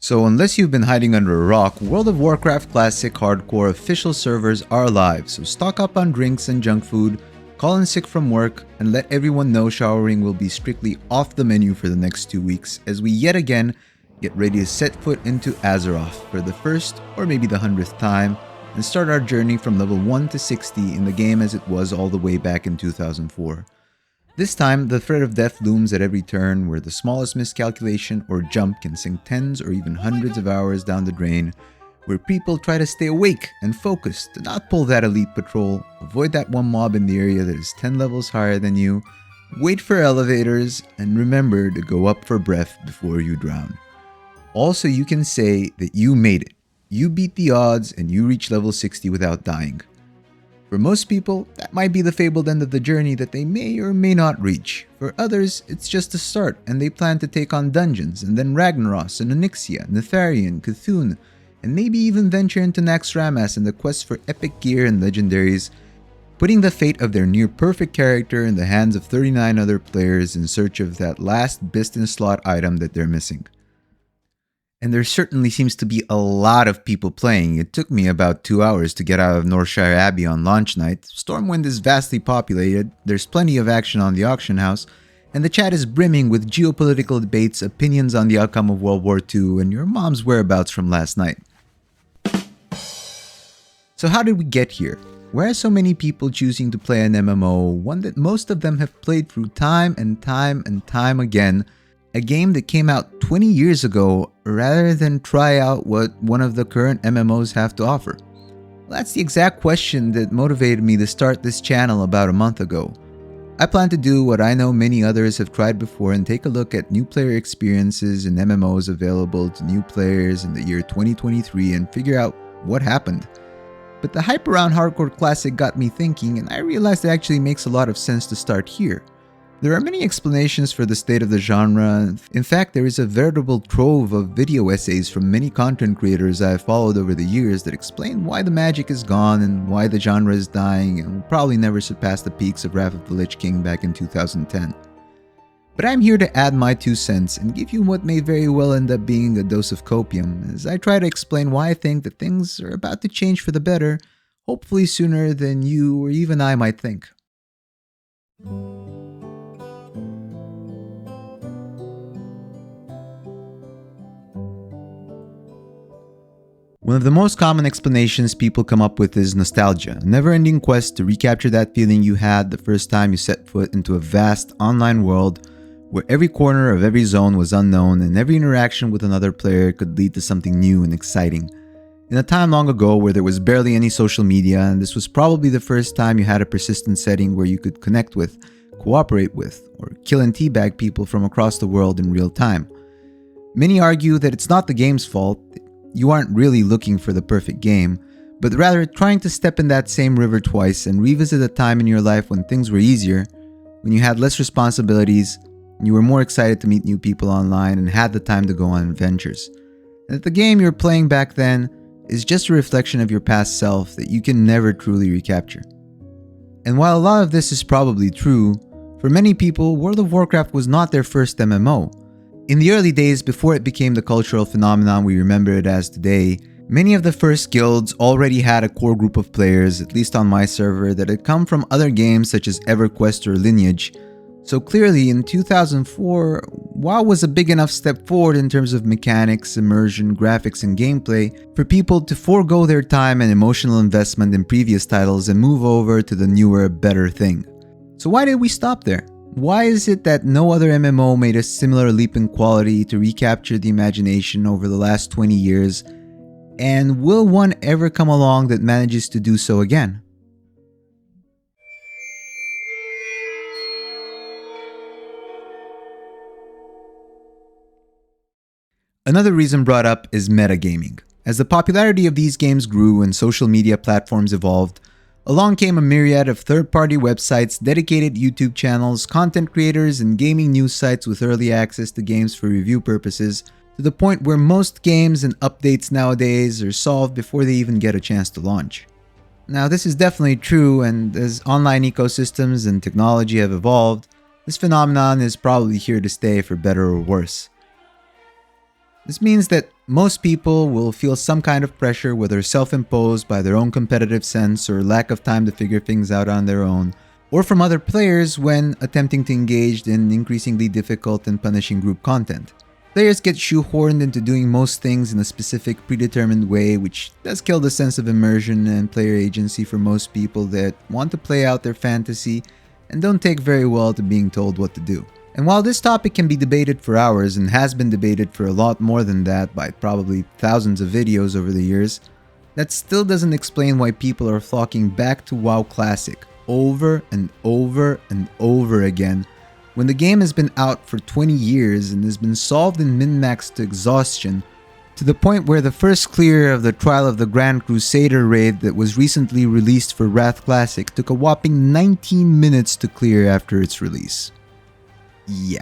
So unless you've been hiding under a rock, World of Warcraft Classic Hardcore official servers are live, so stock up on drinks and junk food, call in sick from work, and let everyone know showering will be strictly off the menu for the next 2 weeks as we yet again get ready to set foot into Azeroth for the first or maybe the 100th time and start our journey from level 1 to 60 in the game as it was all the way back in 2004. This time, the threat of death looms at every turn, where the smallest miscalculation or jump can sink tens or even hundreds of hours down the drain, where people try to stay awake and focused to not pull that elite patrol, avoid that one mob in the area that is 10 levels higher than you, wait for elevators, and remember to go up for breath before you drown. Also, you can say that you made it. You beat the odds and you reach level 60 without dying. For most people, that might be the fabled end of the journey that they may or may not reach. For others, it's just the start and they plan to take on dungeons and then Ragnaros and Onyxia, Netharian, Cthulhu, and maybe even venture into Naxxramas in the quest for epic gear and legendaries, putting the fate of their near-perfect character in the hands of 39 other players in search of that last business slot item that they're missing. And there certainly seems to be a lot of people playing. It took me about 2 hours to get out of Northshire Abbey on launch night. Stormwind is vastly populated, there's plenty of action on the auction house, and the chat is brimming with geopolitical debates, opinions on the outcome of World War II, and your mom's whereabouts from last night. So how did we get here? Why are so many people choosing to play an MMO, one that most of them have played through time and time and time again, a game that came out 20 years ago, rather than try out what one of the current MMOs have to offer? Well, that's the exact question that motivated me to start this channel about a month ago. I plan to do what I know many others have tried before and take a look at new player experiences and MMOs available to new players in the year 2023 and figure out what happened. But the hype around Hardcore Classic got me thinking, and I realized it actually makes a lot of sense to start here. There are many explanations for the state of the genre. In fact, there is a veritable trove of video essays from many content creators I have followed over the years that explain why the magic is gone and why the genre is dying and will probably never surpass the peaks of Wrath of the Lich King back in 2010. But I'm here to add my 2 cents and give you what may very well end up being a dose of copium as I try to explain why I think that things are about to change for the better, hopefully sooner than you or even I might think. One of the most common explanations people come up with is nostalgia, a never-ending quest to recapture that feeling you had the first time you set foot into a vast online world where every corner of every zone was unknown and every interaction with another player could lead to something new and exciting. In a time long ago where there was barely any social media, and this was probably the first time you had a persistent setting where you could connect with, cooperate with, or kill and teabag people from across the world in real time. Many argue that it's not the game's fault. You aren't really looking for the perfect game, but rather trying to step in that same river twice and revisit a time in your life when things were easier, when you had less responsibilities, you were more excited to meet new people online and had the time to go on adventures. And that the game you're playing back then is just a reflection of your past self that you can never truly recapture. And while a lot of this is probably true, for many people, World of Warcraft was not their first MMO. In the early days, before it became the cultural phenomenon we remember it as today, many of the first guilds already had a core group of players, at least on my server, that had come from other games such as EverQuest or Lineage. So clearly, in 2004, WoW was a big enough step forward in terms of mechanics, immersion, graphics, and gameplay for people to forego their time and emotional investment in previous titles and move over to the newer, better thing. So why did we stop there? Why is it that no other MMO made a similar leap in quality to recapture the imagination over the last 20 years? And will one ever come along that manages to do so again? Another reason brought up is metagaming. As the popularity of these games grew and social media platforms evolved, along came a myriad of third-party websites, dedicated YouTube channels, content creators, and gaming news sites with early access to games for review purposes, to the point where most games and updates nowadays are solved before they even get a chance to launch. Now, this is definitely true, and as online ecosystems and technology have evolved, this phenomenon is probably here to stay for better or worse. This means that most people will feel some kind of pressure, whether self-imposed by their own competitive sense or lack of time to figure things out on their own, or from other players when attempting to engage in increasingly difficult and punishing group content. Players get shoehorned into doing most things in a specific predetermined way, which does kill the sense of immersion and player agency for most people that want to play out their fantasy and don't take very well to being told what to do. And while this topic can be debated for hours and has been debated for a lot more than that by probably thousands of videos over the years, that still doesn't explain why people are flocking back to WoW Classic over and over and over again when the game has been out for 20 years and has been solved in min-max to exhaustion, to the point where the first clear of the Trial of the Grand Crusader raid that was recently released for Wrath Classic took a whopping 19 minutes to clear after its release. Yeah.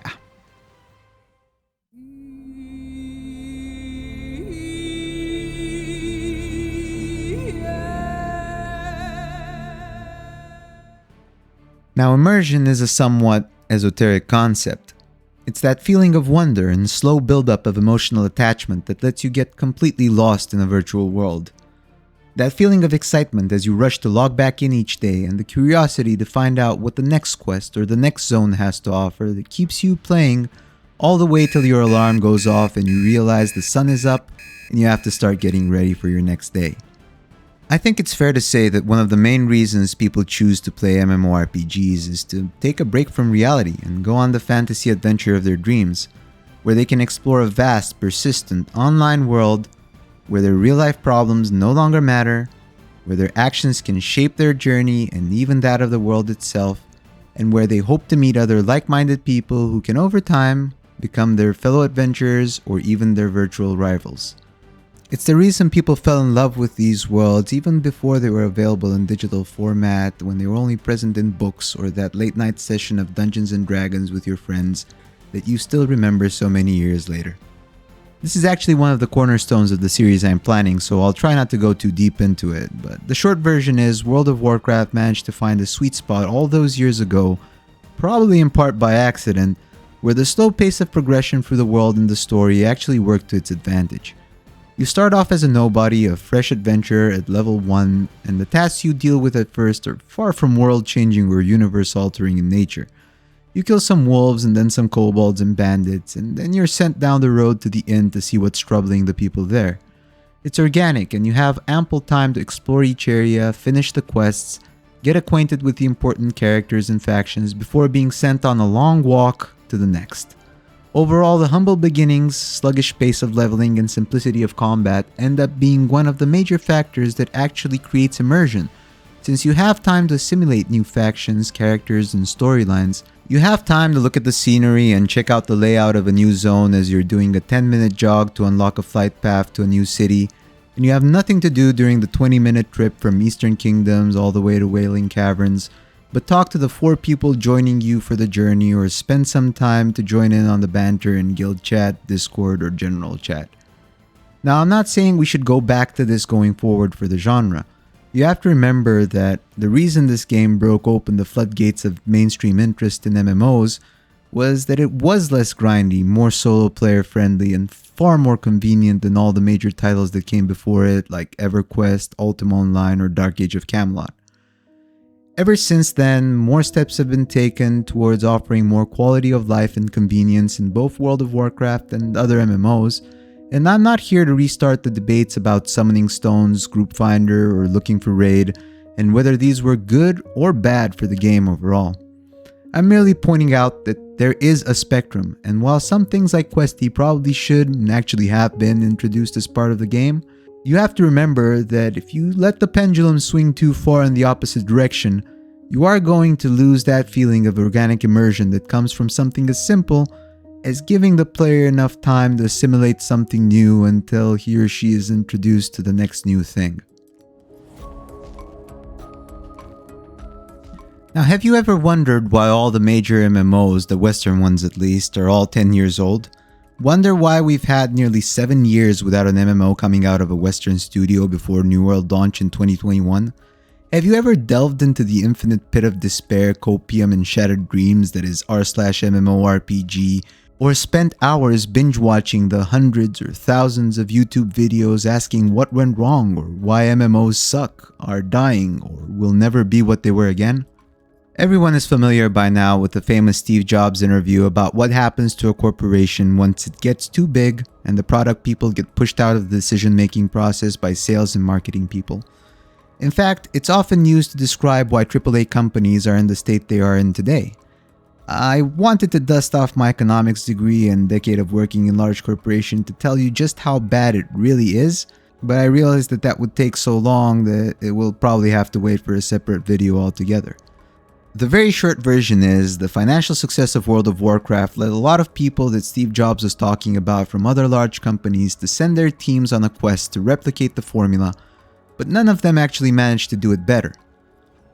Now, immersion is a somewhat esoteric concept. It's that feeling of wonder and slow buildup of emotional attachment that lets you get completely lost in a virtual world. That feeling of excitement as you rush to log back in each day, and the curiosity to find out what the next quest or the next zone has to offer that keeps you playing all the way till your alarm goes off and you realize the sun is up and you have to start getting ready for your next day. I think it's fair to say that one of the main reasons people choose to play MMORPGs is to take a break from reality and go on the fantasy adventure of their dreams, where they can explore a vast, persistent online world where their real-life problems no longer matter, where their actions can shape their journey and even that of the world itself, and where they hope to meet other like-minded people who can over time become their fellow adventurers or even their virtual rivals. It's the reason people fell in love with these worlds even before they were available in digital format, when they were only present in books or that late-night session of Dungeons & Dragons with your friends that you still remember so many years later. This is actually one of the cornerstones of the series I'm planning, so I'll try not to go too deep into it, but the short version is World of Warcraft managed to find a sweet spot all those years ago, probably in part by accident, where the slow pace of progression through the world and the story actually worked to its advantage. You start off as a nobody, a fresh adventurer at level 1, and the tasks you deal with at first are far from world-changing or universe-altering in nature. You kill some wolves and then some kobolds and bandits, and then you're sent down the road to the inn to see what's troubling the people there. It's organic, and you have ample time to explore each area, finish the quests, get acquainted with the important characters and factions before being sent on a long walk to the next. Overall, the humble beginnings, sluggish pace of leveling, and simplicity of combat end up being one of the major factors that actually creates immersion. Since you have time to assimilate new factions, characters, and storylines, you have time to look at the scenery and check out the layout of a new zone as you're doing a 10-minute jog to unlock a flight path to a new city, and you have nothing to do during the 20-minute trip from Eastern Kingdoms all the way to Wailing Caverns, but talk to the 4 people joining you for the journey or spend some time to join in on the banter in guild chat, Discord, or general chat. Now, I'm not saying we should go back to this going forward for the genre. You have to remember that the reason this game broke open the floodgates of mainstream interest in MMOs was that it was less grindy, more solo player friendly, and far more convenient than all the major titles that came before it like EverQuest, Ultima Online, or Dark Age of Camelot. Ever since then, more steps have been taken towards offering more quality of life and convenience in both World of Warcraft and other MMOs, and I'm not here to restart the debates about summoning stones, group finder, or looking for raid, and whether these were good or bad for the game overall. I'm merely pointing out that there is a spectrum, and while some things like Questy probably should and actually have been introduced as part of the game, you have to remember that if you let the pendulum swing too far in the opposite direction, you are going to lose that feeling of organic immersion that comes from something as simple as giving the player enough time to assimilate something new until he or she is introduced to the next new thing. Now, have you ever wondered why all the major MMOs, the Western ones at least, are all 10 years old? Wonder why we've had nearly 7 years without an MMO coming out of a Western studio before New World launch in 2021? Have you ever delved into the infinite pit of despair, copium, and shattered dreams that is r/MMORPG, Or spent hours binge-watching the hundreds or thousands of YouTube videos asking what went wrong or why MMOs suck, are dying, or will never be what they were again? Everyone is familiar by now with the famous Steve Jobs interview about what happens to a corporation once it gets too big and the product people get pushed out of the decision-making process by sales and marketing people. In fact, it's often used to describe why AAA companies are in the state they are in today. I wanted to dust off my economics degree and decade of working in large corporation to tell you just how bad it really is, but I realized that that would take so long that it will probably have to wait for a separate video altogether. The very short version is, the financial success of World of Warcraft led a lot of people that Steve Jobs was talking about from other large companies to send their teams on a quest to replicate the formula, but none of them actually managed to do it better.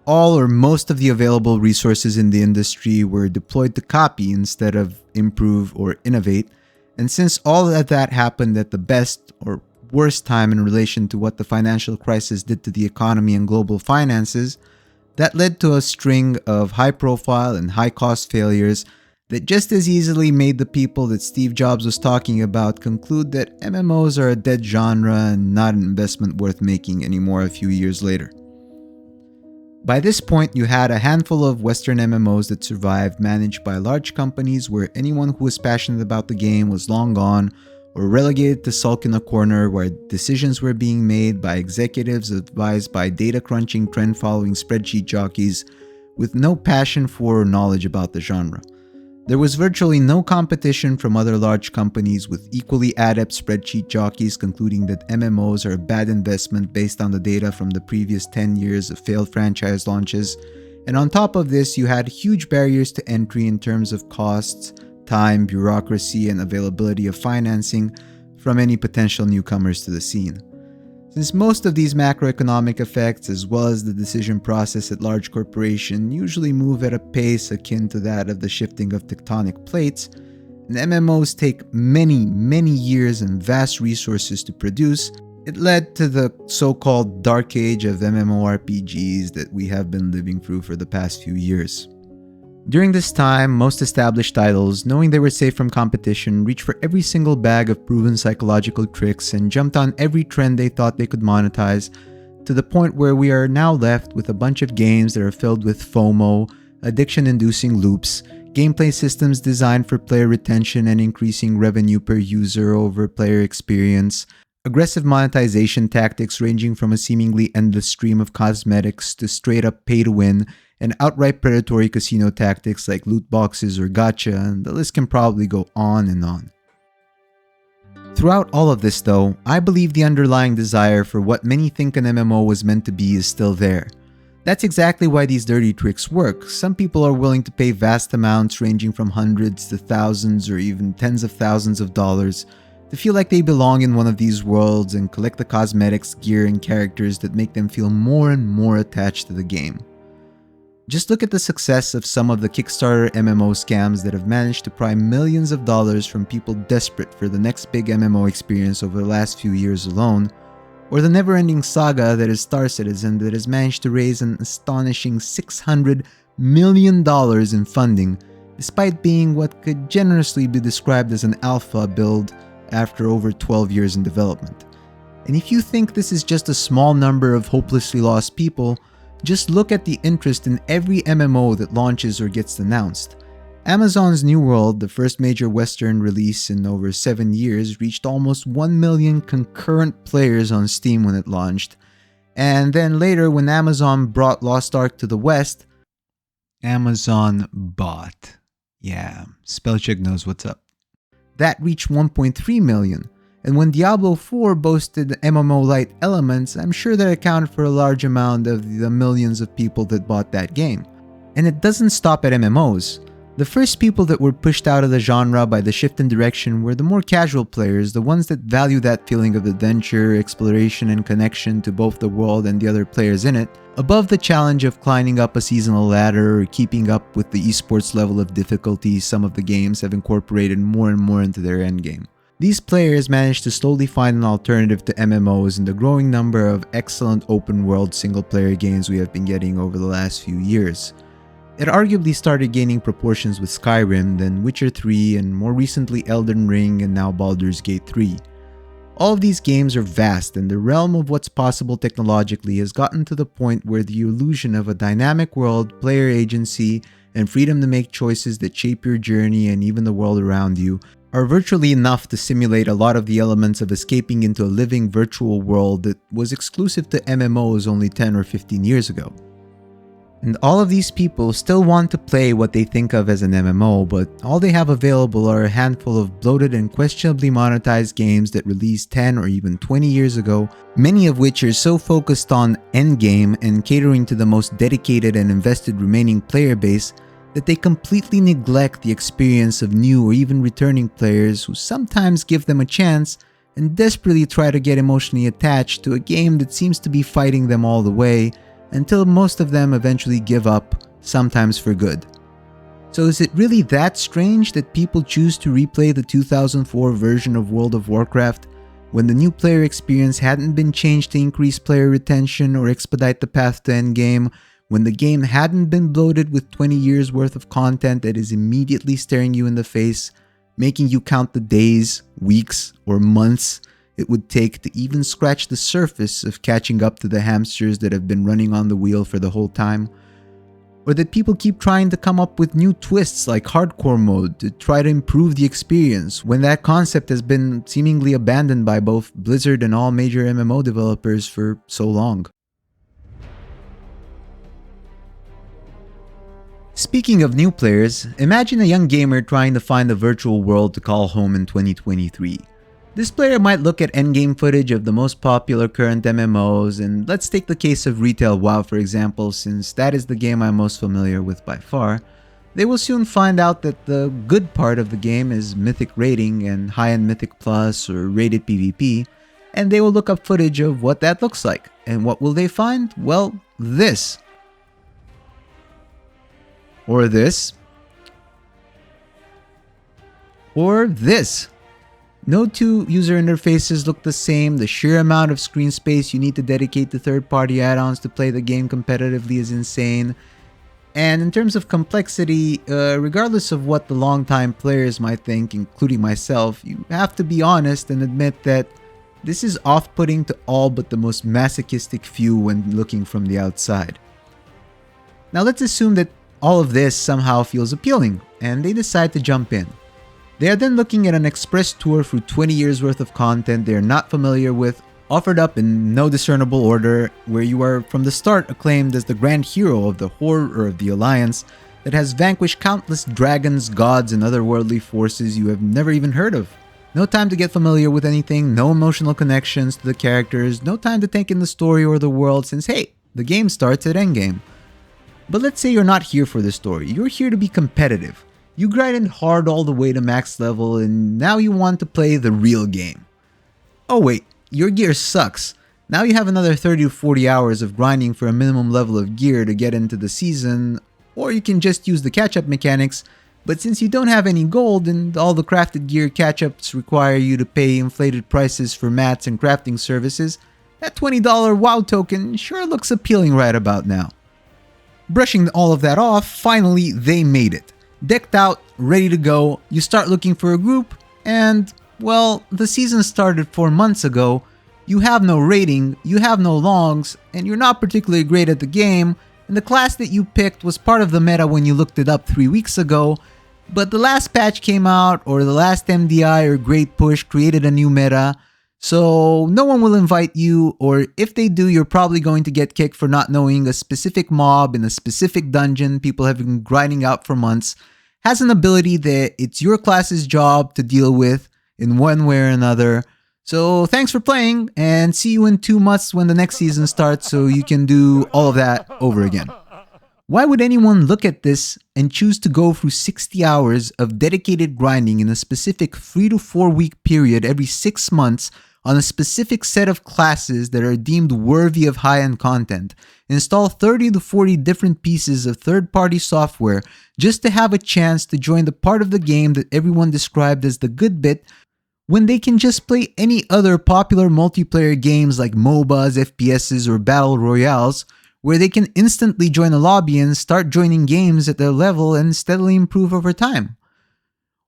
All or most of the available resources in the industry were deployed to copy instead of improve or innovate, and since all of that happened at the best or worst time in relation to what the financial crisis did to the economy and global finances, that led to a string of high-profile and high-cost failures that just as easily made the people that Steve Jobs was talking about conclude that MMOs are a dead genre and not an investment worth making anymore a few years later. By this point, you had a handful of Western MMOs that survived, managed by large companies where anyone who was passionate about the game was long gone, or relegated to sulk in a corner where decisions were being made by executives advised by data-crunching, trend-following spreadsheet jockeys with no passion for or knowledge about the genre. There was virtually no competition from other large companies with equally adept spreadsheet jockeys concluding that MMOs are a bad investment based on the data from the previous 10 years of failed franchise launches, and on top of this you had huge barriers to entry in terms of costs, time, bureaucracy, and availability of financing from any potential newcomers to the scene. Since most of these macroeconomic effects, as well as the decision process at large corporations, usually move at a pace akin to that of the shifting of tectonic plates, and MMOs take many years and vast resources to produce, it led to the so-called dark age of MMORPGs that we have been living through for the past few years. During this time, most established titles, knowing they were safe from competition, reached for every single bag of proven psychological tricks and jumped on every trend they thought they could monetize, to the point where we are now left with a bunch of games that are filled with FOMO, addiction-inducing loops, gameplay systems designed for player retention and increasing revenue per user over player experience, aggressive monetization tactics ranging from a seemingly endless stream of cosmetics to straight-up pay-to-win, and outright predatory casino tactics like loot boxes or gacha, and the list can probably go on and on. Throughout all of this though, I believe the underlying desire for what many think an MMO was meant to be is still there. That's exactly why these dirty tricks work. Some people are willing to pay vast amounts ranging from hundreds to thousands or even tens of thousands of dollars to feel like they belong in one of these worlds and collect the cosmetics, gear, and characters that make them feel more and more attached to the game. Just look at the success of some of the Kickstarter MMO scams that have managed to pry millions of dollars from people desperate for the next big MMO experience over the last few years alone, or the never-ending saga that is Star Citizen that has managed to raise an astonishing $600 million in funding, despite being what could generously be described as an alpha build after over 12 years in development. And if you think this is just a small number of hopelessly lost people, just look at the interest in every MMO that launches or gets announced. Amazon's New World, the first major Western release in over 7 years, reached almost 1 million concurrent players on Steam when it launched. And then later, when Amazon brought Lost Ark to the West, Amazon bought. Yeah, Spellcheck knows what's up. That reached 1.3 million. And when Diablo 4 boasted MMO-like elements, I'm sure that accounted for a large amount of the millions of people that bought that game. And it doesn't stop at MMOs. The first people that were pushed out of the genre by the shift in direction were the more casual players, the ones that value that feeling of adventure, exploration, and connection to both the world and the other players in it, above the challenge of climbing up a seasonal ladder or keeping up with the esports level of difficulty some of the games have incorporated more and more into their endgame. These players managed to slowly find an alternative to MMOs in the growing number of excellent open-world single-player games we have been getting over the last few years. it arguably started gaining proportions with Skyrim, then Witcher 3, and more recently Elden Ring and now Baldur's Gate 3. All of these games are vast, and the realm of what's possible technologically has gotten to the point where the illusion of a dynamic world, player agency, and freedom to make choices that shape your journey and even the world around you are virtually enough to simulate a lot of the elements of escaping into a living virtual world that was exclusive to MMOs only 10 or 15 years ago. And all of these people still want to play what they think of as an MMO, but all they have available are a handful of bloated and questionably monetized games that released 10 or even 20 years ago, many of which are so focused on endgame and catering to the most dedicated and invested remaining player base that they completely neglect the experience of new or even returning players who sometimes give them a chance and desperately try to get emotionally attached to a game that seems to be fighting them all the way, until most of them eventually give up, sometimes for good. So is it really that strange that people choose to replay the 2004 version of World of Warcraft when the new player experience hadn't been changed to increase player retention or expedite the path to endgame, when the game hadn't been bloated with 20 years worth of content that is immediately staring you in the face, making you count the days, weeks, or months it would take to even scratch the surface of catching up to the hamsters that have been running on the wheel for the whole time? Or that people keep trying to come up with new twists like hardcore mode to try to improve the experience when that concept has been seemingly abandoned by both Blizzard and all major MMO developers for so long? Speaking of new players, imagine a young gamer trying to find a virtual world to call home in 2023. This player might look at endgame footage of the most popular current MMOs, and let's take the case of Retail WoW for example, since that is the game I'm most familiar with by far. They will soon find out that the good part of the game is Mythic rating and high-end Mythic Plus or rated PvP, and they will look up footage of what that looks like. And what will they find? Well, this. Or this. Or this. No two user interfaces look the same. The sheer amount of screen space you need to dedicate to third-party add-ons to play the game competitively is insane. And in terms of complexity, regardless of what the long-time players might think, including myself, you have to be honest and admit that this is off-putting to all but the most masochistic few when looking from the outside. Now let's assume that all of this somehow feels appealing, and they decide to jump in. They are then looking at an express tour through 20 years worth of content they are not familiar with, offered up in no discernible order, where you are from the start acclaimed as the grand hero of the Horde or of the Alliance that has vanquished countless dragons, gods, and other worldly forces you have never even heard of. No time to get familiar with anything, no emotional connections to the characters, no time to take in the story or the world since hey, the game starts at endgame. But let's say you're not here for the story, you're here to be competitive. You grinded hard all the way to max level and now you want to play the real game. Oh wait, your gear sucks. Now you have another 30 to 40 hours of grinding for a minimum level of gear to get into the season, or you can just use the catch-up mechanics, but since you don't have any gold and all the crafted gear catch-ups require you to pay inflated prices for mats and crafting services, that $20 WoW token sure looks appealing right about now. Brushing all of that off, finally they made it. Decked out, ready to go, you start looking for a group, and, well, the season started 4 months ago, you have no rating, you have no longs, and you're not particularly great at the game, and the class that you picked was part of the meta when you looked it up 3 weeks ago, but the last patch came out, or the last MDI or Great Push created a new meta, so no one will invite you, or if they do, you're probably going to get kicked for not knowing a specific mob in a specific dungeon people have been grinding out for months, has an ability that it's your class's job to deal with in one way or another. So thanks for playing, and see you in 2 months when the next season starts so you can do all of that over again. Why would anyone look at this and choose to go through 60 hours of dedicated grinding in a specific 3 to 4 week period every 6 months on a specific set of classes that are deemed worthy of high-end content, install 30 to 40 different pieces of third-party software just to have a chance to join the part of the game that everyone described as the good bit, when they can just play any other popular multiplayer games like MOBAs, FPSs, or Battle Royales, where they can instantly join a lobby and start joining games at their level and steadily improve over time.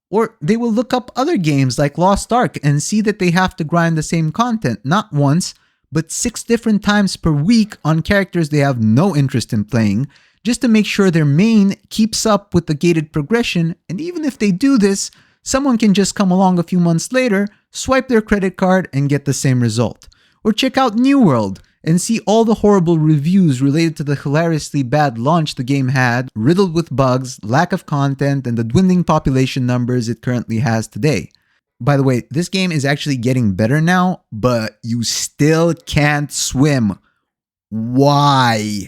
Or they will look up other games like Lost Ark and see that they have to grind the same content not once, but 6 different times per week on characters they have no interest in playing, just to make sure their main keeps up with the gated progression. And even if they do this, someone can just come along a few months later, swipe their credit card, and get the same result. Or check out New World and see all the horrible reviews related to the hilariously bad launch the game had, riddled with bugs, lack of content, and the dwindling population numbers it currently has today. By the way, this game is actually getting better now, but you still can't swim. Why?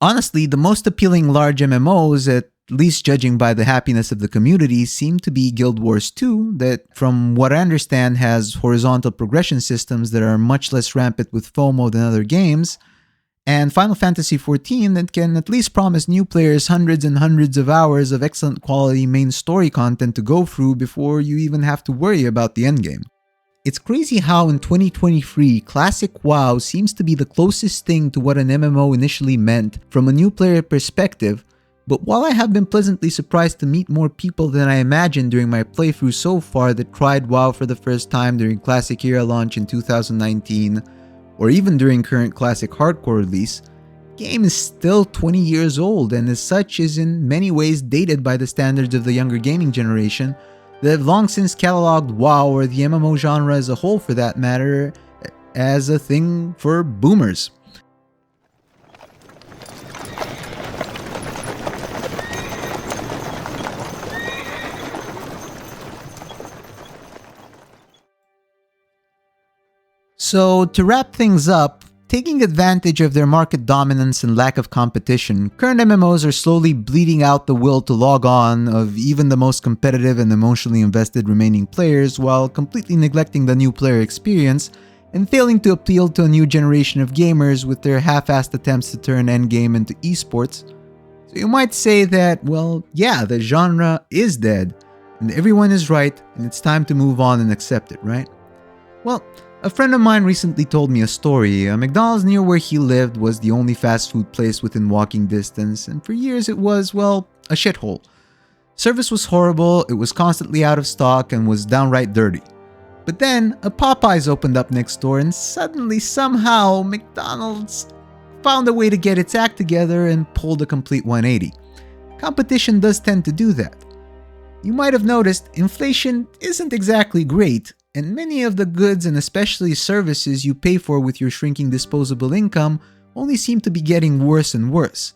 Honestly, the most appealing large MMOs, at least judging by the happiness of the community, seem to be Guild Wars 2, that from what I understand has horizontal progression systems that are much less rampant with FOMO than other games, and Final Fantasy XIV that can at least promise new players hundreds and hundreds of hours of excellent quality main story content to go through before you even have to worry about the endgame. It's crazy how in 2023, classic WoW seems to be the closest thing to what an MMO initially meant from a new player perspective, but while I have been pleasantly surprised to meet more people than I imagined during my playthrough so far that tried WoW for the first time during Classic Era launch in 2019, or even during current Classic Hardcore release, the game is still 20 years old and as such is in many ways dated by the standards of the younger gaming generation that have long since cataloged WoW, or the MMO genre as a whole for that matter, as a thing for boomers. So, to wrap things up, taking advantage of their market dominance and lack of competition, current MMOs are slowly bleeding out the will to log on of even the most competitive and emotionally invested remaining players, while completely neglecting the new player experience and failing to appeal to a new generation of gamers with their half-assed attempts to turn endgame into esports. So you might say that, well, yeah, the genre is dead, and everyone is right, and it's time to move on and accept it, right? Well, a friend of mine recently told me a story. A McDonald's near where he lived was the only fast food place within walking distance, and for years it was, well, a shithole. Service was horrible, it was constantly out of stock, and was downright dirty. But then, a Popeyes opened up next door, and suddenly, somehow, McDonald's found a way to get its act together and pulled a complete 180. Competition does tend to do that. You might have noticed, inflation isn't exactly great, and many of the goods and especially services you pay for with your shrinking disposable income only seem to be getting worse and worse.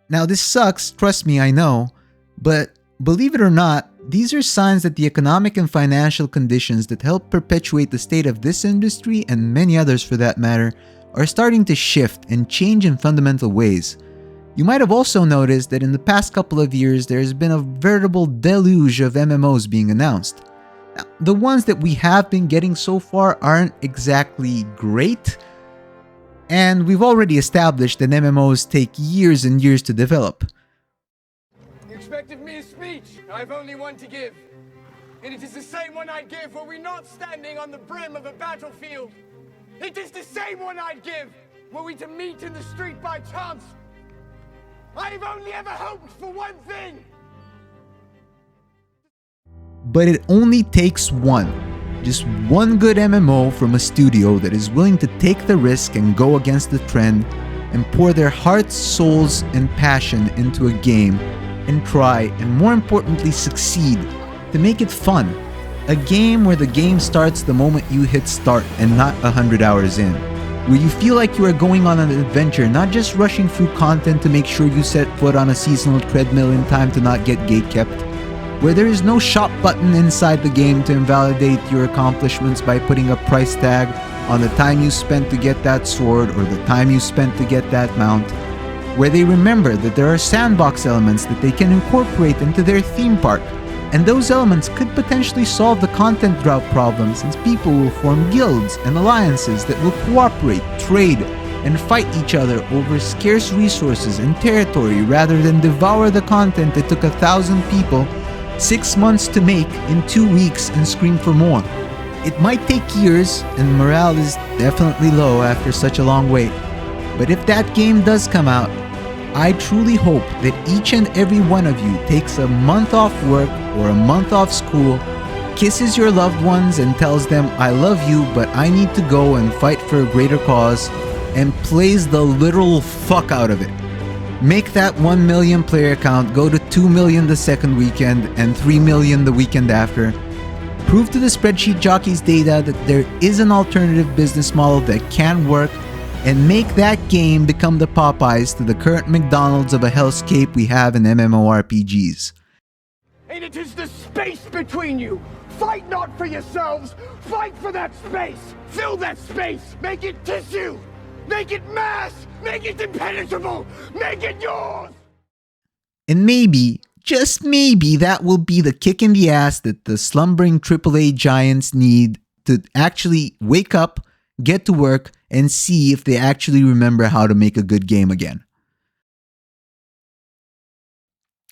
Now this sucks, trust me, I know, but believe it or not, these are signs that the economic and financial conditions that help perpetuate the state of this industry, and many others for that matter, are starting to shift and change in fundamental ways. You might have also noticed that in the past couple of years there has been a veritable deluge of MMOs being announced. Now, the ones that we have been getting so far aren't exactly great, and we've already established that MMOs take years and years to develop. You expect of me a speech? I've only one to give. And it is the same one I'd give were we not standing on the brim of a battlefield. It is the same one I'd give were we to meet in the street by chance. I've only ever hoped for one thing. But it only takes one. Just one good MMO from a studio that is willing to take the risk and go against the trend and pour their hearts, souls, and passion into a game and try, and more importantly succeed, to make it fun. A game where the game starts the moment you hit start and not 100 hours in. Where you feel like you are going on an adventure, not just rushing through content to make sure you set foot on a seasonal treadmill in time to not get gatekept. Where there is no shop button inside the game to invalidate your accomplishments by putting a price tag on the time you spent to get that sword or the time you spent to get that mount. Where they remember that there are sandbox elements that they can incorporate into their theme park, and those elements could potentially solve the content drought problem, since people will form guilds and alliances that will cooperate, trade, and fight each other over scarce resources and territory rather than devour the content that took 1,000 people 6 months to make in 2 weeks and scream for more. It might take years, and morale is definitely low after such a long wait, But if that game does come out, I truly hope that each and every one of you takes a month off work or a month off school, kisses your loved ones and tells them, I love you, but I need to go and fight for a greater cause, and plays the literal fuck out of it. Make that 1 million player count go to 2 million the second weekend and 3 million the weekend after. Prove to the spreadsheet jockeys data that there is an alternative business model that can work, and make that game become the Popeyes to the current McDonald's of a hellscape we have in MMORPGs. And it is the space between you. Fight not for yourselves, fight for that space. Fill that space, make it tissue, make it mass, make it impenetrable, make it yours. And maybe, just maybe, that will be the kick in the ass that the slumbering AAA giants need to actually wake up, get to work, and see if they actually remember how to make a good game again.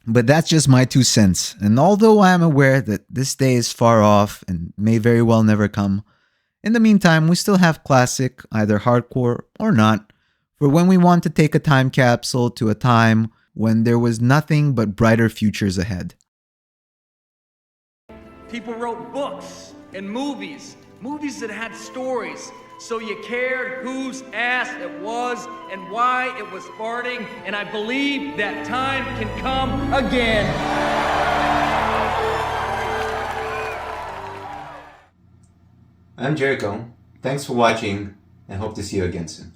But that's just my 2 cents, and although I am aware that this day is far off and may very well never come, in the meantime we still have classic, either hardcore or not, for when we want to take a time capsule to a time when there was nothing but brighter futures ahead. People wrote books and movies that had stories, so you cared whose ass it was and why it was farting, and I believe that time can come again. I'm Jericho. Thanks for watching, and hope to see you again soon.